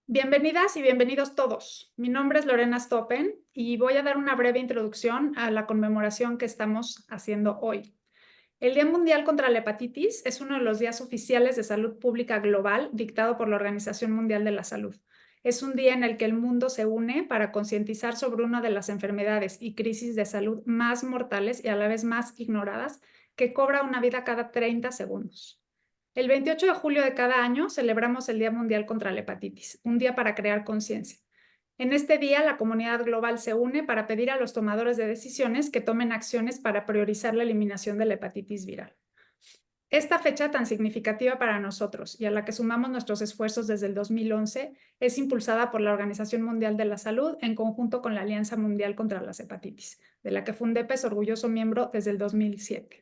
Bienvenidas y bienvenidos todos. Mi nombre es Lorena Stoppen y voy a dar una breve introducción a la conmemoración que estamos haciendo hoy. El Día Mundial contra la Hepatitis es uno de los días oficiales de salud pública global dictado por la Organización Mundial de la Salud. Es un día en el que el mundo se une para concientizar sobre una de las enfermedades y crisis de salud más mortales y a la vez más ignoradas que cobra una vida cada 30 segundos. El 28 de julio de cada año celebramos el Día Mundial contra la Hepatitis, un día para crear conciencia. En este día, la comunidad global se une para pedir a los tomadores de decisiones que tomen acciones para priorizar la eliminación de la hepatitis viral. Esta fecha tan significativa para nosotros y a la que sumamos nuestros esfuerzos desde el 2011 es impulsada por la Organización Mundial de la Salud en conjunto con la Alianza Mundial contra las Hepatitis, de la que Fundepa es orgulloso miembro desde el 2007.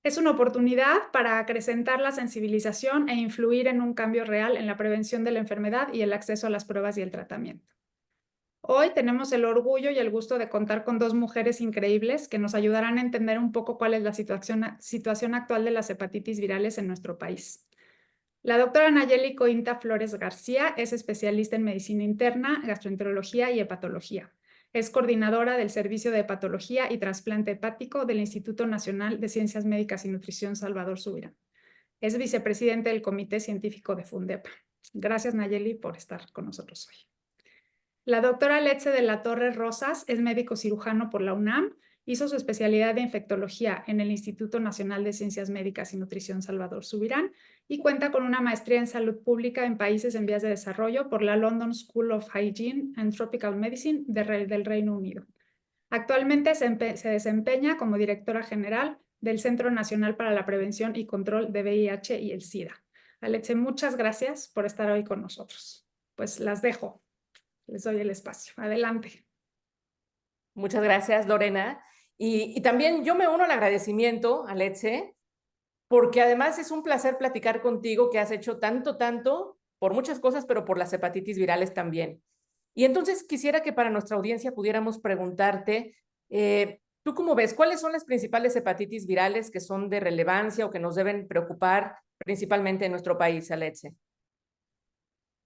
Es una oportunidad para acrecentar la sensibilización e influir en un cambio real en la prevención de la enfermedad y el acceso a las pruebas y el tratamiento. Hoy tenemos el orgullo y el gusto de contar con dos mujeres increíbles que nos ayudarán a entender un poco cuál es la situación actual de las hepatitis virales en nuestro país. La doctora Nayeli Cointa Flores García es especialista en medicina interna, gastroenterología y hepatología. Es coordinadora del Servicio de Hepatología y Trasplante Hepático del Instituto Nacional de Ciencias Médicas y Nutrición Salvador Subirán. Es vicepresidente del Comité Científico de Fundepa. Gracias, Nayeli, por estar con nosotros hoy. La doctora Letze de la Torre Rosas es médico cirujano por la UNAM, hizo su especialidad de infectología en el Instituto Nacional de Ciencias Médicas y Nutrición Salvador Subirán y cuenta con una maestría en salud pública en países en vías de desarrollo por la London School of Hygiene and Tropical Medicine del Reino Unido. Actualmente se desempeña como directora general del Centro Nacional para la Prevención y Control de VIH y el SIDA. Letze, muchas gracias por estar hoy con nosotros. Pues las dejo. Les doy el espacio. Adelante. Muchas gracias, Lorena. Y también yo me uno al agradecimiento, Aletze, porque además es un placer platicar contigo, que has hecho tanto, por muchas cosas, pero por las hepatitis virales también. Y entonces quisiera que para nuestra audiencia pudiéramos preguntarte, ¿tú cómo ves? ¿Cuáles son las principales hepatitis virales que son de relevancia o que nos deben preocupar principalmente en nuestro país, Aletze?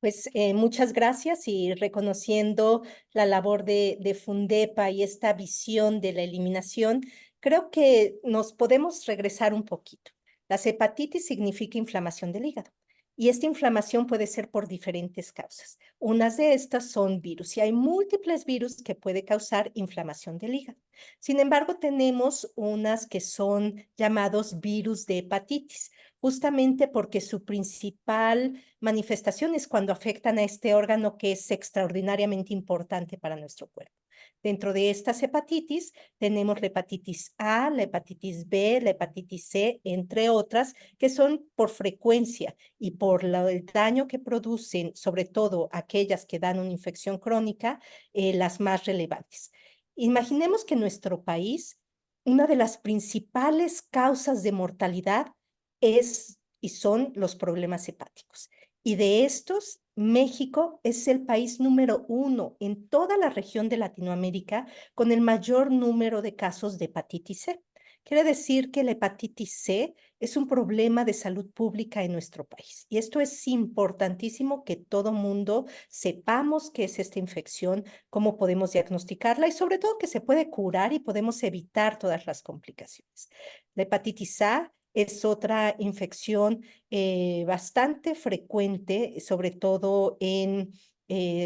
Pues muchas gracias y reconociendo la labor de Fundepa y esta visión de la eliminación, creo que nos podemos regresar un poquito. Las hepatitis significa inflamación del hígado y esta inflamación puede ser por diferentes causas. Unas de estas son virus y hay múltiples virus que puede causar inflamación del hígado. Sin embargo, tenemos unas que son llamados virus de hepatitis, justamente porque su principal manifestación es cuando afectan a este órgano que es extraordinariamente importante para nuestro cuerpo. Dentro de estas hepatitis tenemos la hepatitis A, la hepatitis B, la hepatitis C, entre otras, que son por frecuencia y por el daño que producen, sobre todo aquellas que dan una infección crónica, las más relevantes. Imaginemos que en nuestro país, una de las principales causas de mortalidad es y son los problemas hepáticos. Y de estos, México es el país número 1 en toda la región de Latinoamérica con el mayor número de casos de hepatitis C. Quiere decir que la hepatitis C es un problema de salud pública en nuestro país. Y esto es importantísimo que todo mundo sepamos qué es esta infección, cómo podemos diagnosticarla y sobre todo que se puede curar y podemos evitar todas las complicaciones. La hepatitis A es otra infección bastante frecuente, sobre todo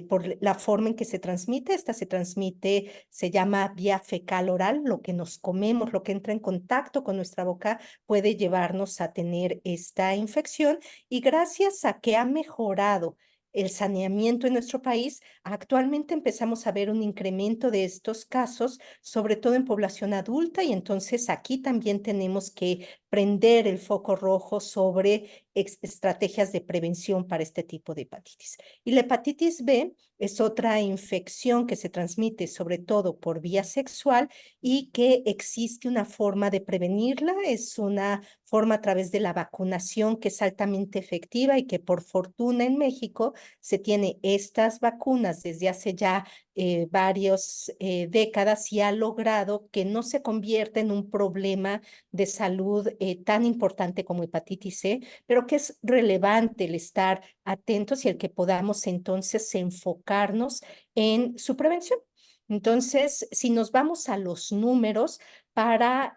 por la forma en que se transmite. Esta se transmite, se llama vía fecal oral, lo que nos comemos, lo que entra en contacto con nuestra boca puede llevarnos a tener esta infección y gracias a que ha mejorado el saneamiento en nuestro país, actualmente empezamos a ver un incremento de estos casos, sobre todo en población adulta, y entonces aquí también tenemos que prender el foco rojo sobre estrategias de prevención para este tipo de hepatitis. Y la hepatitis B es otra infección que se transmite sobre todo por vía sexual y que existe una forma de prevenirla, es una forma a través de la vacunación que es altamente efectiva y que por fortuna en México se tiene estas vacunas desde hace ya varias décadas y ha logrado que no se convierta en un problema de salud tan importante como hepatitis C, pero que es relevante el estar atentos y el que podamos entonces enfocarnos en su prevención. Entonces, si nos vamos a los números para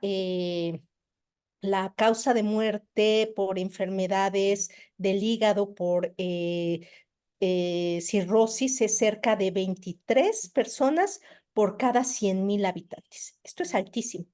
la causa de muerte por enfermedades del hígado, por cirrosis, es cerca de 23 personas por cada 100,000 habitantes. Esto es altísimo.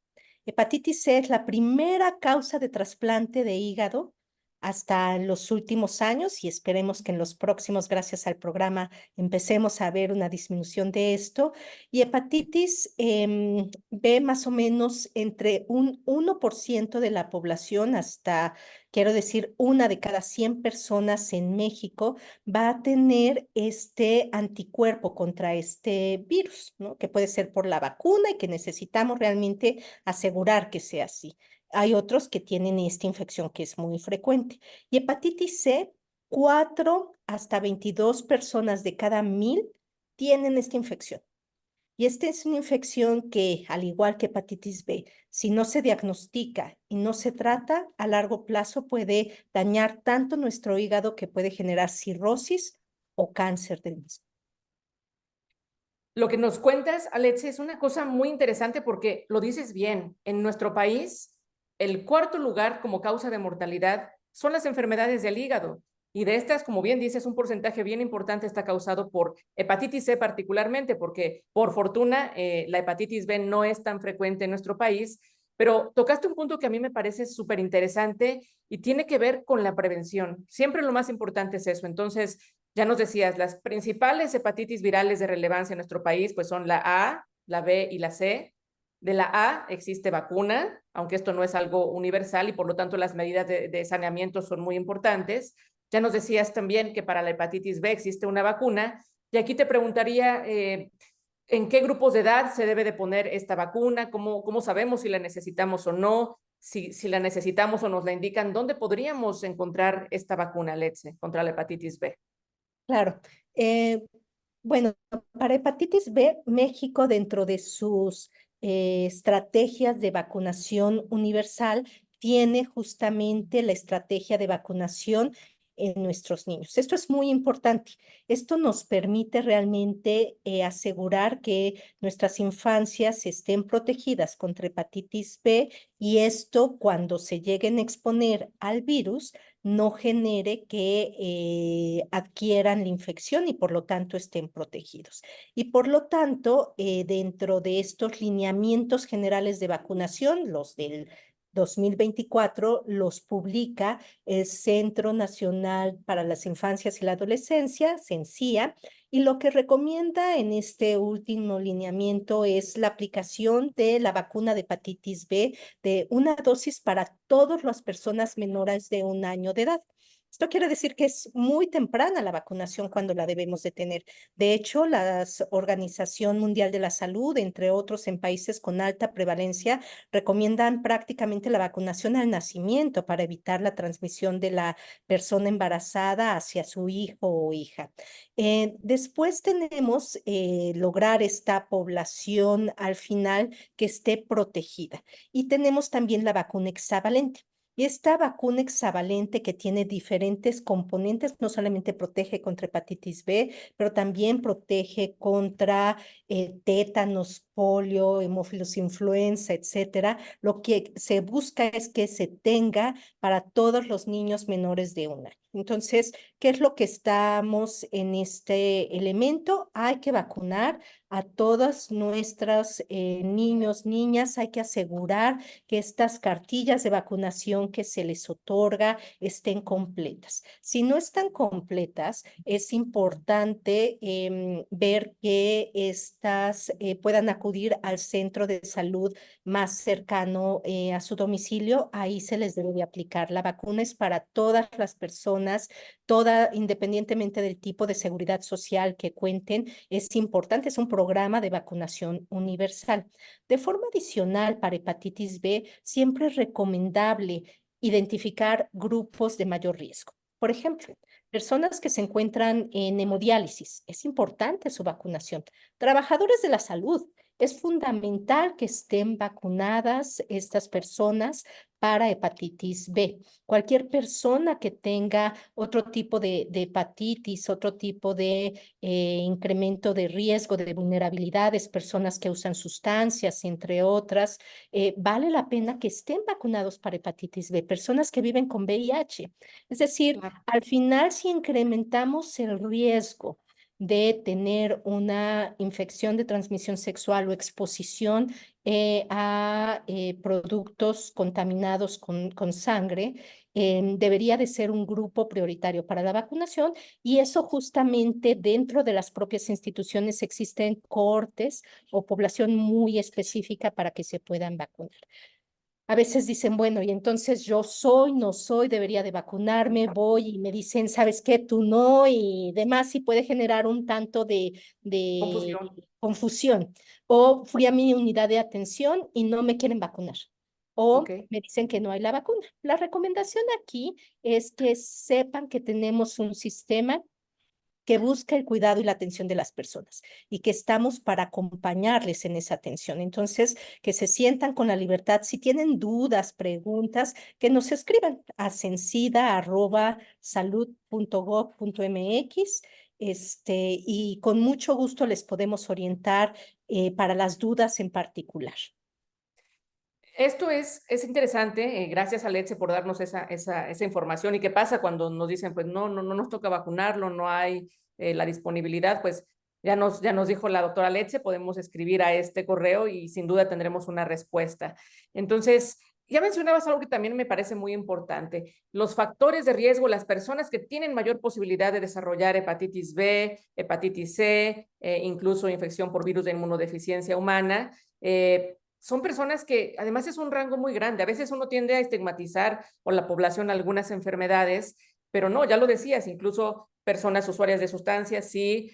Hepatitis C es la primera causa de trasplante de hígado hasta los últimos años y esperemos que en los próximos, gracias al programa, empecemos a ver una disminución de esto. Y hepatitis B más o menos entre un 1% de la población hasta, quiero decir, 1 de cada 100 personas en México va a tener este anticuerpo contra este virus, ¿no? Que puede ser por la vacuna y que necesitamos realmente asegurar que sea así. Hay otros que tienen esta infección que es muy frecuente. Y hepatitis C, 4 hasta 22 personas de cada 1,000 tienen esta infección. Y esta es una infección que, al igual que hepatitis B, si no se diagnostica y no se trata, a largo plazo puede dañar tanto nuestro hígado que puede generar cirrosis o cáncer del mismo. Lo que nos cuentas, Alexia, es una cosa muy interesante porque lo dices bien. En nuestro país, el cuarto lugar como causa de mortalidad son las enfermedades del hígado. Y de estas, como bien dices, un porcentaje bien importante está causado por hepatitis C particularmente, porque por fortuna la hepatitis B no es tan frecuente en nuestro país. Pero tocaste un punto que a mí me parece súper interesante y tiene que ver con la prevención. Siempre lo más importante es eso. Entonces, ya nos decías, las principales hepatitis virales de relevancia en nuestro país pues son la A, la B y la C. De la A existe vacuna, aunque esto no es algo universal y por lo tanto las medidas de saneamiento son muy importantes. Ya nos decías también que para la hepatitis B existe una vacuna y aquí te preguntaría en qué grupos de edad se debe de poner esta vacuna, cómo sabemos si la necesitamos o no, si la necesitamos o nos la indican, ¿dónde podríamos encontrar esta vacuna, Letze, contra la hepatitis B? Claro. Bueno, para hepatitis B, México, dentro de sus estrategias de vacunación universal, tiene justamente la estrategia de vacunación en nuestros niños. Esto es muy importante. Esto nos permite realmente asegurar que nuestras infancias estén protegidas contra hepatitis B y esto, cuando se lleguen a exponer al virus, no genere que adquieran la infección y por lo tanto estén protegidos. Y por lo tanto, dentro de estos lineamientos generales de vacunación, los del 2024 los publica el Centro Nacional para las Infancias y la Adolescencia, CENSIA, y lo que recomienda en este último lineamiento es la aplicación de la vacuna de hepatitis B de una dosis para todas las personas menores de 1 año de edad. Esto quiere decir que es muy temprana la vacunación cuando la debemos de tener. De hecho, la Organización Mundial de la Salud, entre otros en países con alta prevalencia, recomiendan prácticamente la vacunación al nacimiento para evitar la transmisión de la persona embarazada hacia su hijo o hija. Después tenemos lograr esta población al final que esté protegida. Y tenemos también la vacuna hexavalente. Y esta vacuna hexavalente que tiene diferentes componentes, no solamente protege contra hepatitis B, pero también protege contra tétanos, polio, hemófilos influenza, etcétera. Lo que se busca es que se tenga para todos los niños menores de 1 año. Entonces, ¿qué es lo que estamos en este elemento? Hay que vacunar a todos nuestros niños, niñas. Hay que asegurar que estas cartillas de vacunación que se les otorga estén completas. Si no están completas, es importante ver que estas puedan acudir al centro de salud más cercano a su domicilio. Ahí se les debe de aplicar. La vacuna es para todas las personas, independientemente del tipo de seguridad social que cuenten. Es importante, es un programa de vacunación universal. De forma adicional, para hepatitis B, siempre es recomendable identificar grupos de mayor riesgo. Por ejemplo, personas que se encuentran en hemodiálisis, es importante su vacunación. Trabajadores de la salud, es fundamental que estén vacunadas estas personas para hepatitis B. Cualquier persona que tenga otro tipo de hepatitis, otro tipo de incremento de riesgo, de vulnerabilidades, personas que usan sustancias, entre otras, vale la pena que estén vacunados para hepatitis B, personas que viven con VIH. Es decir, Claro. al final, si incrementamos el riesgo de tener una infección de transmisión sexual o exposición a productos contaminados con sangre, debería de ser un grupo prioritario para la vacunación, y eso justamente dentro de las propias instituciones existen cohortes o población muy específica para que se puedan vacunar. A veces dicen, bueno, y entonces yo soy, no soy, debería de vacunarme, voy y me dicen, ¿sabes qué? Tú no, y demás, y puede generar un tanto de Confusión. confusión. O fui a mi unidad de atención y no me quieren vacunar. Ok. O me dicen que no hay la vacuna. La recomendación aquí es que sepan que tenemos un sistema que busca el cuidado y la atención de las personas y que estamos para acompañarles en esa atención. Entonces, que se sientan con la libertad. Si tienen dudas, preguntas, que nos escriban a censida@salud.gov.mx, y con mucho gusto les podemos orientar para las dudas en particular. Esto es interesante, gracias Alexe por darnos esa información. ¿Y qué pasa cuando nos dicen, pues no nos toca vacunarlo, no hay la disponibilidad? Pues ya nos dijo la doctora Alexe, podemos escribir a este correo y sin duda tendremos una respuesta. Entonces, ya mencionabas algo que también me parece muy importante, los factores de riesgo, las personas que tienen mayor posibilidad de desarrollar hepatitis B, hepatitis C, incluso infección por virus de inmunodeficiencia humana. Son personas que además es un rango muy grande. A veces uno tiende a estigmatizar por la población algunas enfermedades, pero no, ya lo decías, incluso personas usuarias de sustancias, sí,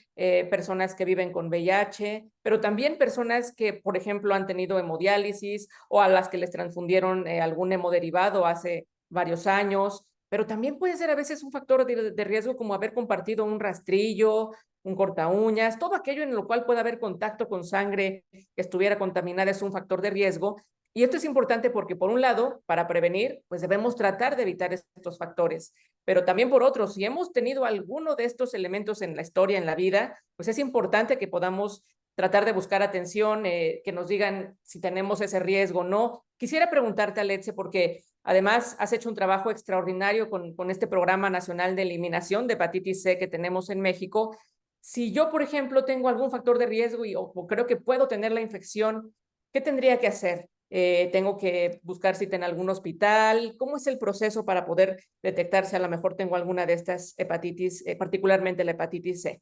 personas que viven con VIH, pero también personas que, por ejemplo, han tenido hemodiálisis o a las que les transfundieron algún hemoderivado hace varios años, pero también puede ser a veces un factor de riesgo como haber compartido un rastrillo, un corta uñas, todo aquello en lo cual pueda haber contacto con sangre que estuviera contaminada es un factor de riesgo. Y esto es importante porque, por un lado, para prevenir, pues debemos tratar de evitar estos factores. Pero también por otro, si hemos tenido alguno de estos elementos en la historia, en la vida, pues es importante que podamos tratar de buscar atención, que nos digan si tenemos ese riesgo o no. Quisiera preguntarte, Alexe, porque además has hecho un trabajo extraordinario con este programa nacional de eliminación de hepatitis C que tenemos en México. Si yo, por ejemplo, tengo algún factor de riesgo o creo que puedo tener la infección, ¿qué tendría que hacer? ¿Tengo que buscar cita en algún hospital? ¿Cómo es el proceso para poder detectar si a lo mejor tengo alguna de estas hepatitis, particularmente la hepatitis C?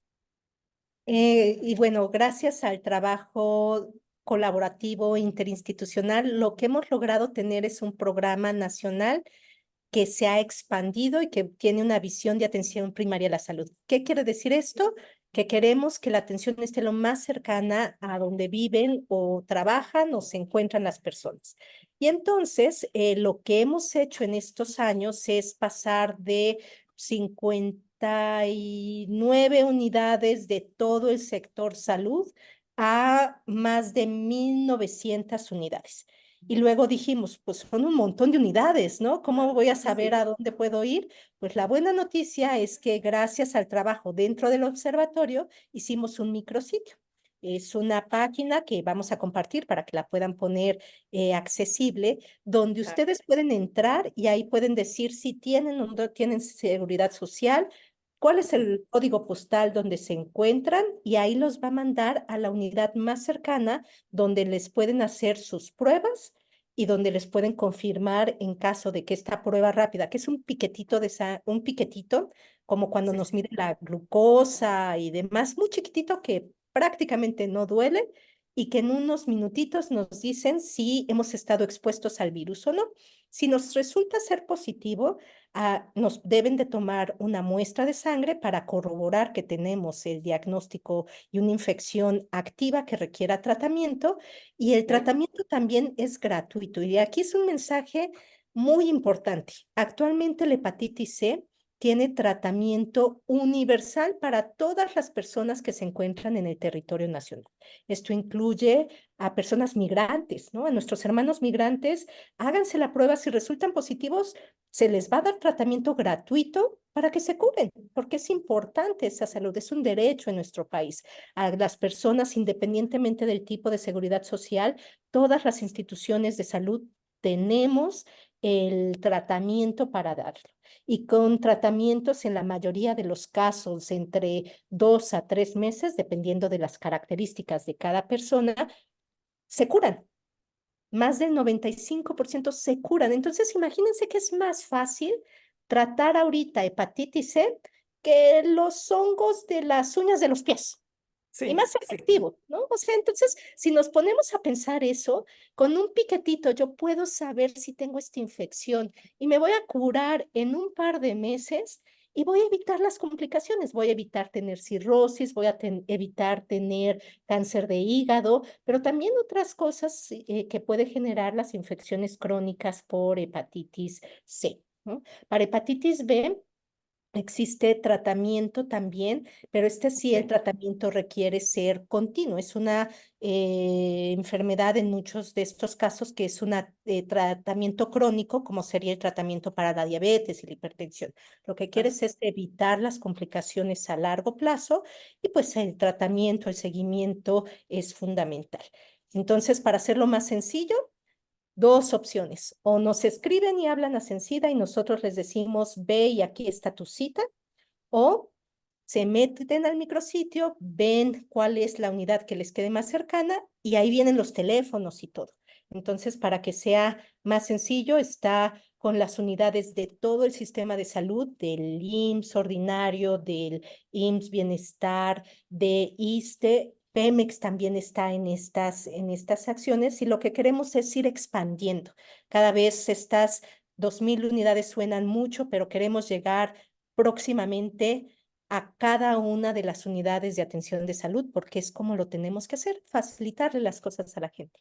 Y bueno, gracias al trabajo colaborativo interinstitucional, lo que hemos logrado tener es un programa nacional que se ha expandido y que tiene una visión de atención primaria a la salud. ¿Qué quiere decir esto? Que queremos que la atención esté lo más cercana a donde viven o trabajan o se encuentran las personas. Y entonces, lo que hemos hecho en estos años es pasar de 59 unidades de todo el sector salud a más de 1,900 unidades. Y luego dijimos, pues son un montón de unidades, ¿no? ¿Cómo voy a saber a dónde puedo ir? Pues la buena noticia es que gracias al trabajo dentro del observatorio hicimos un micrositio. Es una página que vamos a compartir para que la puedan poner accesible, donde ustedes pueden entrar y ahí pueden decir si tienen o no tienen seguridad social, cuál es el código postal donde se encuentran, y ahí los va a mandar a la unidad más cercana donde les pueden hacer sus pruebas y donde les pueden confirmar en caso de que esta prueba rápida, que es un piquetito un piquetito, como cuando nos miden la glucosa y demás, muy chiquitito que prácticamente no duele y que en unos minutitos nos dicen si hemos estado expuestos al virus o no. Si nos resulta ser positivo, nos deben de tomar una muestra de sangre para corroborar que tenemos el diagnóstico y una infección activa que requiera tratamiento, y el tratamiento también es gratuito. Y aquí es un mensaje muy importante. Actualmente la hepatitis C tiene tratamiento universal para todas las personas que se encuentran en el territorio nacional. Esto incluye a personas migrantes, ¿no? A nuestros hermanos migrantes, háganse la prueba, si resultan positivos, se les va a dar tratamiento gratuito para que se curen, porque es importante esa salud, es un derecho en nuestro país. A las personas, independientemente del tipo de seguridad social, todas las instituciones de salud tenemos el tratamiento para darlo. Y con tratamientos en la mayoría de los casos entre 2 a 3 meses, dependiendo de las características de cada persona, se curan. Más del 95% se curan. Entonces, imagínense que es más fácil tratar ahorita hepatitis C que los hongos de las uñas de los pies. Y Sí, más sí. efectivo, ¿no? O sea, entonces, si nos ponemos a pensar eso, con un piquetito yo puedo saber si tengo esta infección y me voy a curar en un par de meses y voy a evitar las complicaciones, voy a evitar tener cirrosis, voy a evitar tener cáncer de hígado, pero también otras cosas que puede generar las infecciones crónicas por hepatitis C, ¿no? Para hepatitis B, existe tratamiento también, pero sí el Ok. tratamiento requiere ser continuo. Es una enfermedad en muchos de estos casos que es un tratamiento crónico, como sería el tratamiento para la diabetes y la hipertensión. Lo que Ah, quieres es evitar las complicaciones a largo plazo y pues el tratamiento, el seguimiento es fundamental. Entonces, para hacerlo más sencillo, dos opciones: o nos escriben y hablan a Sencida y nosotros les decimos, ve y aquí está tu cita, o se meten al micrositio, ven cuál es la unidad que les quede más cercana y ahí vienen los teléfonos y todo. Entonces, para que sea más sencillo, está con las unidades de todo el sistema de salud, del IMSS ordinario, del IMSS Bienestar, de ISSSTE. Pemex también está en estas acciones y lo que queremos es ir expandiendo. Cada vez estas 2,000 unidades suenan mucho, pero queremos llegar próximamente a cada una de las unidades de atención de salud, porque es como lo tenemos que hacer, facilitarle las cosas a la gente.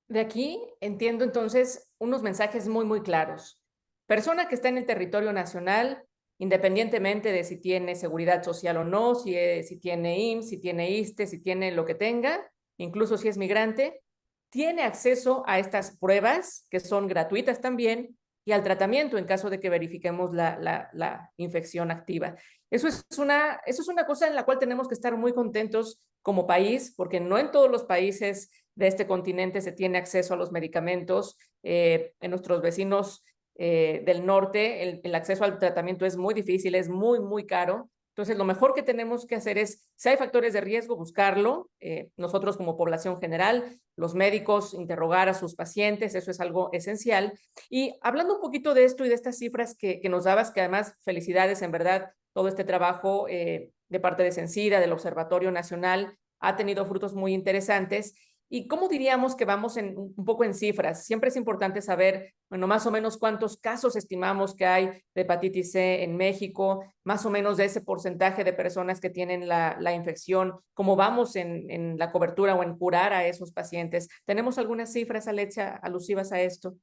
De aquí entiendo entonces unos mensajes muy, muy claros. Persona que está en el territorio nacional, independientemente de si tiene seguridad social o no, si tiene IMSS, si tiene ISSSTE, si tiene lo que tenga, incluso si es migrante, tiene acceso a estas pruebas que son gratuitas también y al tratamiento en caso de que verifiquemos la infección activa. Eso es una cosa en la cual tenemos que estar muy contentos como país, porque no en todos los países de este continente se tiene acceso a los medicamentos. En nuestros vecinos del norte, el acceso al tratamiento es muy difícil, es muy, muy caro. Entonces, lo mejor que tenemos que hacer es, si hay factores de riesgo, buscarlo. Nosotros como población general, los médicos, interrogar a sus pacientes, eso es algo esencial. Y hablando un poquito de esto y de estas cifras que nos dabas, que además felicidades, en verdad, todo este trabajo de parte de Sencida, del Observatorio Nacional, ha tenido frutos muy interesantes. ¿Y cómo diríamos que vamos un poco en cifras? Siempre es importante saber, bueno, más o menos cuántos casos estimamos que hay de hepatitis C en México, más o menos de ese porcentaje de personas que tienen la infección, cómo vamos en la cobertura o en curar a esos pacientes. ¿Tenemos algunas cifras, Alexia, alusivas a esto?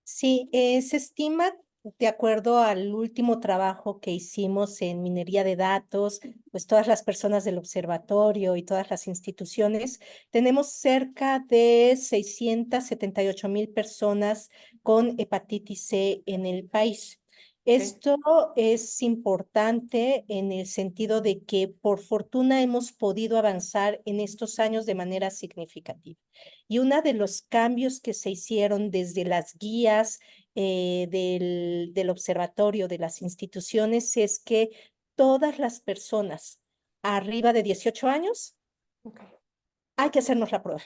Sí, se estima, de acuerdo al último trabajo que hicimos en minería de datos, pues todas las personas del observatorio y todas las instituciones, tenemos cerca de 678,000 personas con hepatitis C en el país. Okay. Esto es importante en el sentido de que por fortuna hemos podido avanzar en estos años de manera significativa. Y uno de los cambios que se hicieron desde las guías del observatorio, de las instituciones, es que todas las personas arriba de 18 años Okay. hay que hacernos la prueba.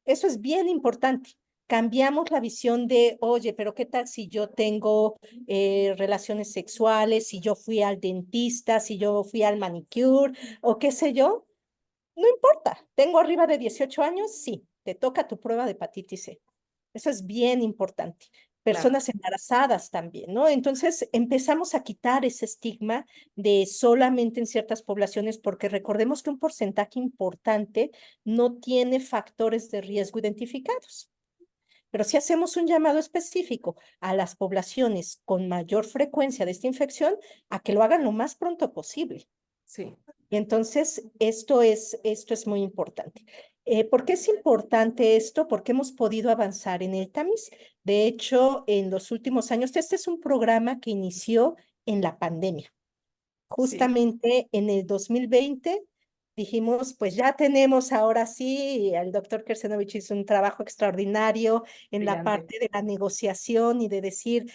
Eso es bien importante. Cambiamos la visión de, oye, pero ¿qué tal si yo tengo relaciones sexuales, si yo fui al dentista, si yo fui al manicure o qué sé yo? No importa, tengo arriba de 18 años, sí, te toca tu prueba de hepatitis C. Eso es bien importante. Claro. Personas embarazadas también, ¿no? Entonces empezamos a quitar ese estigma de solamente en ciertas poblaciones, porque recordemos que un porcentaje importante no tiene factores de riesgo identificados. Pero si hacemos un llamado específico a las poblaciones con mayor frecuencia de esta infección, a que lo hagan lo más pronto posible. Sí, Y entonces, esto es muy importante. ¿Por qué es importante esto? Porque hemos podido avanzar en el tamiz. De hecho, en los últimos años, este es un programa que inició en la pandemia. sí, Justamente en el 2020 dijimos, pues ya tenemos ahora sí, el doctor Kersenovich hizo un trabajo extraordinario en la brillante. parte de la negociación y de decir,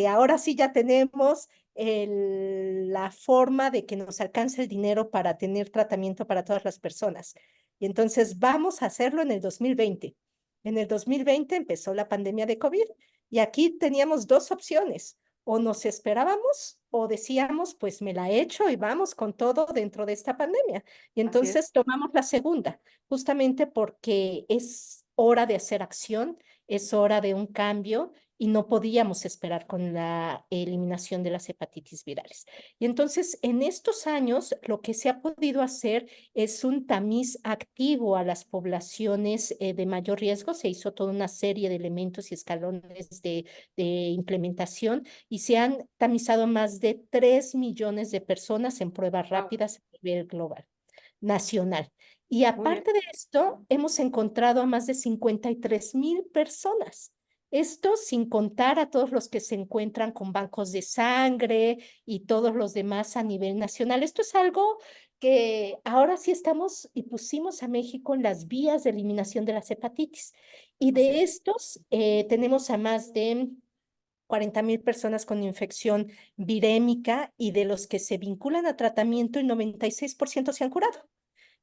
ahora sí ya tenemos la forma de que nos alcance el dinero para tener tratamiento para todas las personas. Y entonces vamos a hacerlo en el 2020. En el 2020 empezó la pandemia de COVID y aquí teníamos dos opciones: o nos esperábamos o decíamos, pues me la echo y vamos con todo dentro de esta pandemia. Y Así es. entonces tomamos la segunda, justamente porque es hora de hacer acción, es hora de un cambio y no podíamos esperar con la eliminación de las hepatitis virales. Y entonces, en estos años, lo que se ha podido hacer es un tamiz activo a las poblaciones de mayor riesgo. Se hizo toda una serie de elementos y escalones de implementación y se han tamizado más de 3 millones de personas en pruebas Wow, rápidas a nivel global, nacional. Y muy bien. aparte de esto, hemos encontrado a más de 53,000 personas. Esto sin contar a todos los que se encuentran con bancos de sangre y todos los demás a nivel nacional. Esto es algo que ahora sí estamos y pusimos a México en las vías de eliminación de las hepatitis. Y Así de es. estos tenemos a más de 40,000 personas con infección virémica y de los que se vinculan a tratamiento, el 96% se han curado.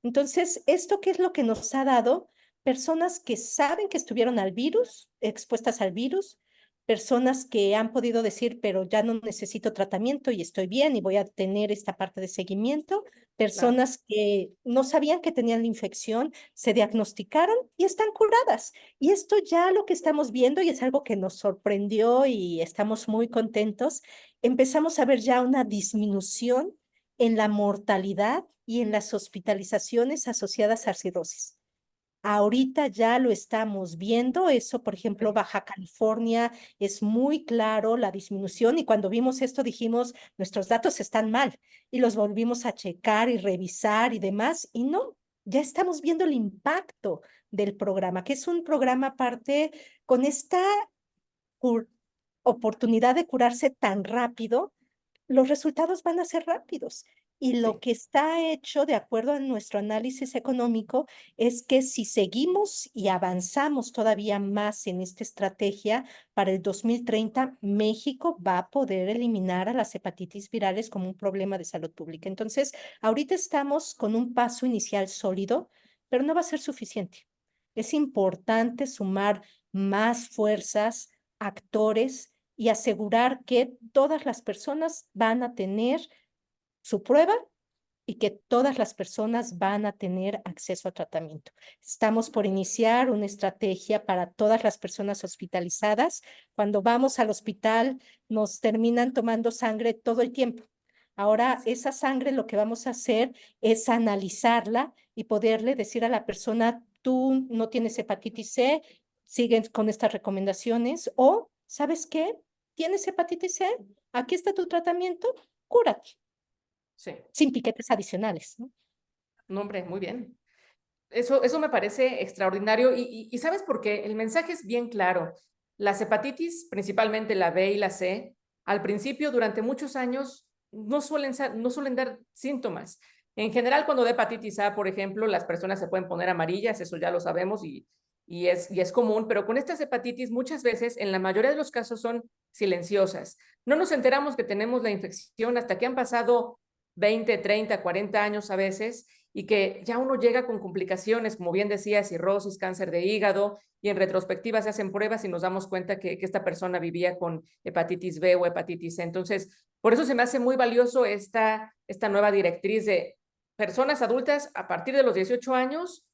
Entonces, ¿esto qué es lo que nos ha dado? Personas que saben que estuvieron al virus, expuestas al virus, personas que han podido decir, pero ya no necesito tratamiento y estoy bien y voy a tener esta parte de seguimiento, Claro. personas que no sabían que tenían la infección, se diagnosticaron y están curadas. Y esto ya lo que estamos viendo, y es algo que nos sorprendió y estamos muy contentos, empezamos a ver ya una disminución en la mortalidad y en las hospitalizaciones asociadas a cirrosis. Ahorita ya lo estamos viendo, eso, por ejemplo, Sí, Baja California es muy claro la disminución y cuando vimos esto dijimos, nuestros datos están mal y los volvimos a checar y revisar y demás y no, ya estamos viendo el impacto del programa, que es un programa aparte con esta oportunidad de curarse tan rápido, los resultados van a ser rápidos. Y lo sí. que está hecho, de acuerdo a nuestro análisis económico, es que si seguimos y avanzamos todavía más en esta estrategia, para el 2030 México va a poder eliminar a las hepatitis virales como un problema de salud pública. Entonces, ahorita estamos con un paso inicial sólido, pero no va a ser suficiente. Es importante sumar más fuerzas, actores y asegurar que todas las personas van a tener su prueba y que todas las personas van a tener acceso a tratamiento. Estamos por iniciar una estrategia para todas las personas hospitalizadas. Cuando vamos al hospital, nos terminan tomando sangre todo el tiempo. Ahora, esa sangre lo que vamos a hacer es analizarla y poderle decir a la persona, tú no tienes hepatitis C, siguen con estas recomendaciones o, ¿sabes qué? ¿Tienes hepatitis C? Aquí está tu tratamiento, cúrate, Sí. sin piquetes adicionales, ¿no? No, hombre, muy bien. Eso me parece extraordinario y ¿sabes por qué? El mensaje es bien claro. Las hepatitis, principalmente la B y la C, al principio, durante muchos años, no suelen dar síntomas. En general, cuando da hepatitis A, por ejemplo, las personas se pueden poner amarillas, eso ya lo sabemos y es común, pero con estas hepatitis muchas veces, en la mayoría de los casos, son silenciosas. No nos enteramos que tenemos la infección hasta que han pasado 20, 30, 40 años a veces y que ya uno llega con complicaciones, como bien decía, cirrosis, cáncer de hígado, y en retrospectiva se hacen pruebas y nos damos cuenta que esta persona vivía con hepatitis B o hepatitis C. Entonces, por eso se me hace muy valioso esta nueva directriz de personas adultas a partir de los 18 años,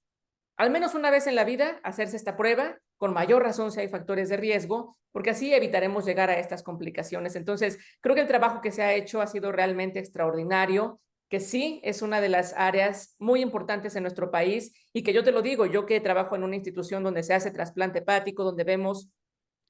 al menos una vez en la vida, hacerse esta prueba, con mayor razón si hay factores de riesgo, porque así evitaremos llegar a estas complicaciones. Entonces, creo que el trabajo que se ha hecho ha sido realmente extraordinario. que sí es una de las áreas muy importantes en nuestro país y que yo te lo digo, yo que trabajo en una institución donde se hace trasplante hepático, donde vemos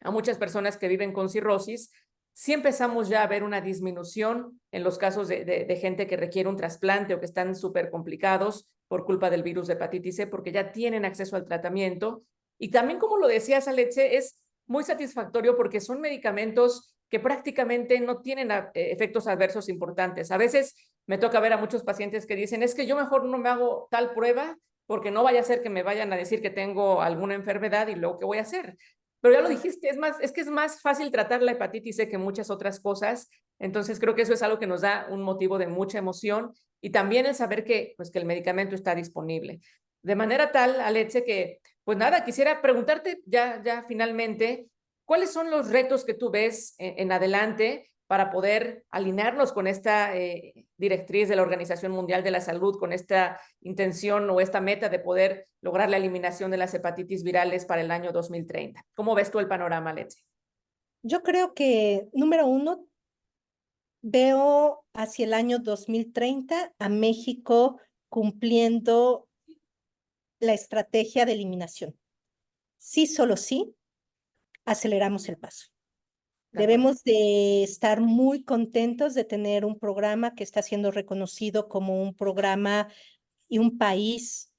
a muchas personas que viven con cirrosis, sí empezamos ya a ver una disminución en los casos de gente que requiere un trasplante o que están súper complicados por culpa del virus de hepatitis C, porque ya tienen acceso al tratamiento. Y también, como lo decías, Alexe, es muy satisfactorio porque son medicamentos que prácticamente no tienen efectos adversos importantes. A veces me toca ver a muchos pacientes que dicen, es que yo mejor no me hago tal prueba porque no vaya a ser que me vayan a decir que tengo alguna enfermedad y luego, ¿qué voy a hacer? Pero ya lo dijiste, es que es más fácil tratar la hepatitis C que muchas otras cosas. Entonces creo que eso es algo que nos da un motivo de mucha emoción y también el saber que, pues, que el medicamento está disponible. De manera tal, Alexe, que, pues nada, quisiera preguntarte ya finalmente, ¿cuáles son los retos que tú ves en adelante para poder alinearnos con esta directriz de la Organización Mundial de la Salud, con esta intención o esta meta de poder lograr la eliminación de las hepatitis virales para el año 2030? ¿Cómo ves tú el panorama, Letzi? Yo creo que, número uno, veo hacia el año 2030 a México cumpliendo la estrategia de eliminación. Sí, solo sí, aceleramos el paso. Debemos de estar muy contentos de tener un programa que está siendo reconocido como un programa y un país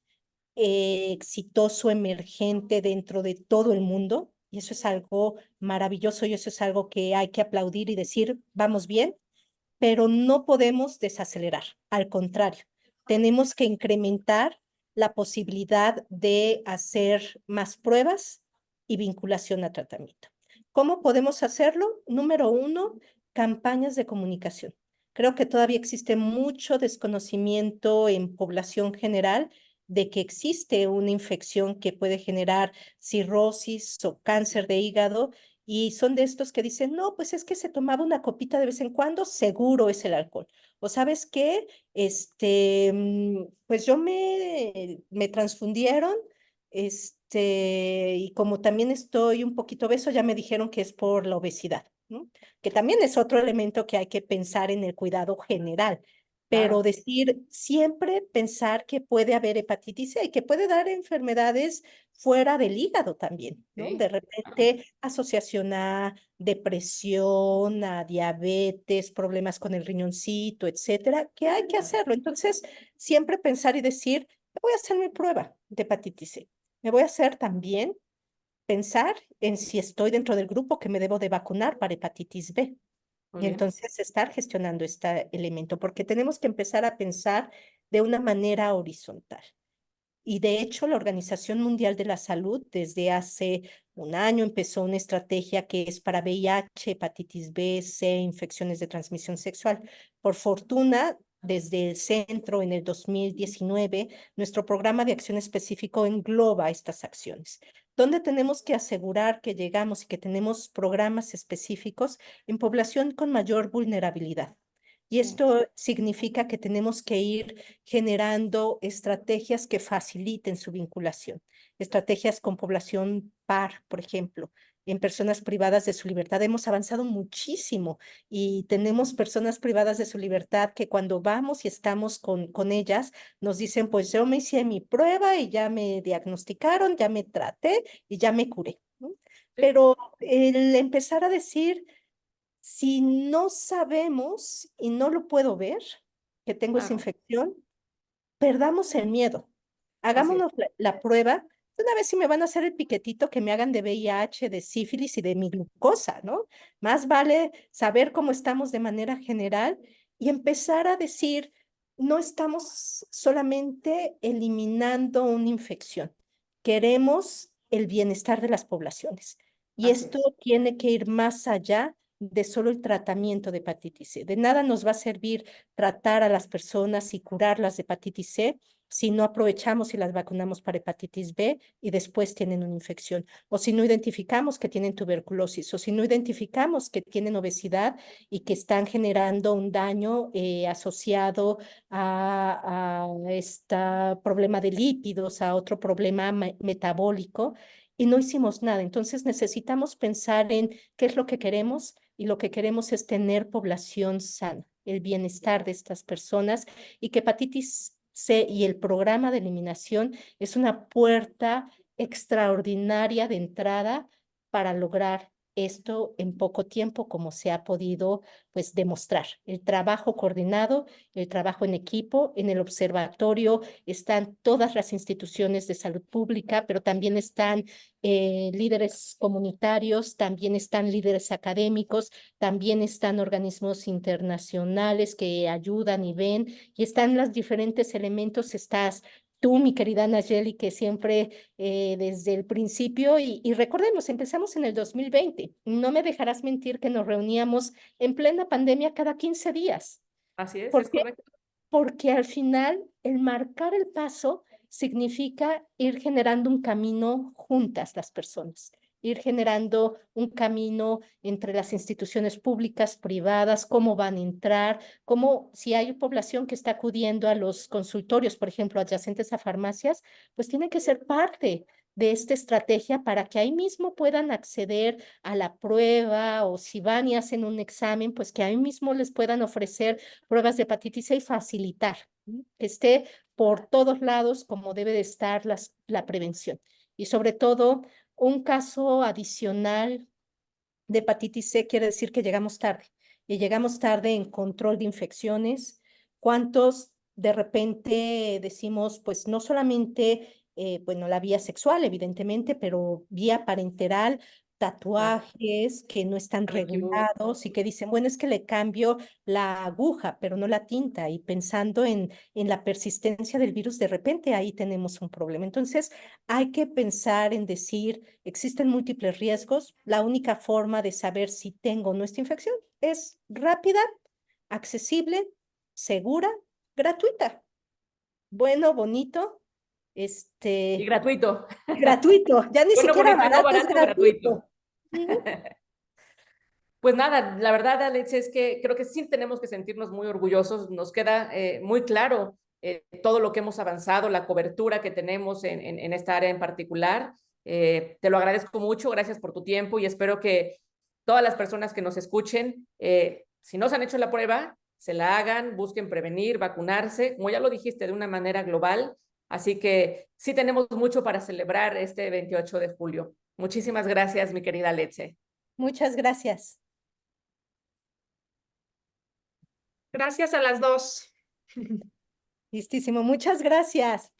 exitoso, emergente dentro de todo el mundo. Y eso es algo maravilloso y eso es algo que hay que aplaudir y decir, vamos bien, pero no podemos desacelerar. Al contrario, tenemos que incrementar la posibilidad de hacer más pruebas y vinculación a tratamiento. ¿Cómo podemos hacerlo? Número uno, campañas de comunicación. Creo que todavía existe mucho desconocimiento en población general de que existe una infección que puede generar cirrosis o cáncer de hígado y son de estos que dicen, no, pues es que se tomaba una copita de vez en cuando, seguro es el alcohol. O sabes qué, pues yo me transfundieron, y como también estoy un poquito obeso, ya me dijeron que es por la obesidad, ¿no? Que también es otro elemento que hay que pensar en el cuidado general. Pero Claro. decir, siempre pensar que puede haber hepatitis C y que puede dar enfermedades fuera del hígado también, ¿no? Sí, De claro. repente, asociación a depresión, a diabetes, problemas con el riñoncito, etcétera, que hay que hacerlo. Entonces, siempre pensar y decir, voy a hacer mi prueba de hepatitis C. Me voy a hacer también pensar en si estoy dentro del grupo que me debo de vacunar para hepatitis B. Muy Y bien. entonces estar gestionando este elemento, porque tenemos que empezar a pensar de una manera horizontal. Y de hecho, la Organización Mundial de la Salud desde hace un año empezó una estrategia que es para VIH, hepatitis B, C, infecciones de transmisión sexual. Por fortuna, desde el centro en el 2019, nuestro programa de acción específico engloba estas acciones, donde tenemos que asegurar que llegamos y que tenemos programas específicos en población con mayor vulnerabilidad. Y Sí. esto significa que tenemos que ir generando estrategias que faciliten su vinculación. Estrategias con población par, por ejemplo, en personas privadas de su libertad. Hemos avanzado muchísimo y tenemos personas privadas de su libertad que cuando vamos y estamos con ellas, nos dicen, pues yo me hice mi prueba y ya me diagnosticaron, ya me traté y ya me curé, ¿no? Sí, Pero el empezar a decir si no sabemos y no lo puedo ver, que tengo esa claro. infección, perdamos el miedo. Así es. Hagámonos la prueba. De una vez si me van a hacer el piquetito que me hagan de VIH, de sífilis y de mi glucosa, ¿no? Más vale saber cómo estamos de manera general y empezar a decir, no estamos solamente eliminando una infección, queremos el bienestar de las poblaciones. Y Así esto es. tiene que ir más allá de solo el tratamiento de hepatitis C. De nada nos va a servir tratar a las personas y curarlas de hepatitis C si no aprovechamos y las vacunamos para hepatitis B y después tienen una infección, o si no identificamos que tienen tuberculosis, o si no identificamos que tienen obesidad y que están generando un daño asociado a este problema de lípidos, a otro problema metabólico, y no hicimos nada. Entonces necesitamos pensar en qué es lo que queremos y lo que queremos es tener población sana. el bienestar de estas personas y que hepatitis C y el programa de eliminación es una puerta extraordinaria de entrada para lograr esto en poco tiempo, como se ha podido pues demostrar. El trabajo coordinado, el trabajo en equipo, en el observatorio están todas las instituciones de salud pública, pero también están líderes comunitarios, también están líderes académicos, también están organismos internacionales que ayudan y ven, y están los diferentes elementos, estás tú, mi querida Nayeli, que siempre desde el principio, y recordemos, empezamos en el 2020, no me dejarás mentir que nos reuníamos en plena pandemia cada 15 días. Así es ¿Por qué? correcto. Porque al final el marcar el paso significa ir generando un camino juntas las personas, ir generando un camino entre las instituciones públicas, privadas, cómo van a entrar, cómo si hay población que está acudiendo a los consultorios, por ejemplo, adyacentes a farmacias, pues tiene que ser parte de esta estrategia para que ahí mismo puedan acceder a la prueba o si van y hacen un examen, pues que ahí mismo les puedan ofrecer pruebas de hepatitis C y facilitar que esté por todos lados como debe de estar la prevención. Y sobre todo, un caso adicional de hepatitis C quiere decir que llegamos tarde. Y llegamos tarde en control de infecciones. ¿Cuántos de repente decimos, pues no solamente, bueno, la vía sexual, evidentemente, pero vía parenteral, Claro. tatuajes que no están Manicure. regulados y que dicen, bueno, es que le cambio la aguja, pero no la tinta. Y pensando en la persistencia del virus, de repente ahí tenemos un problema. Entonces, hay que pensar en decir, existen múltiples riesgos. La única forma de saber si tengo o no esta infección es rápida, accesible, segura, gratuita. Bueno, bonito, Y gratuito. gratuito. Ya ni Bueno, siquiera bonito y no barato, es barato, gratuito. gratuito. Ujú. Pues nada, la verdad, Alex, es que creo que sí tenemos que sentirnos muy orgullosos. Nos queda muy claro todo lo que hemos avanzado, la cobertura que tenemos en esta área en particular. Te lo agradezco mucho, gracias por tu tiempo y espero que todas las personas que nos escuchen, si no se han hecho la prueba, se la hagan, busquen prevenir, vacunarse, como ya lo dijiste, de una manera global. Así que sí tenemos mucho para celebrar este 28 de julio. Muchísimas gracias, mi querida Alexe. Muchas gracias. Gracias a las dos. Listísimo, muchas gracias.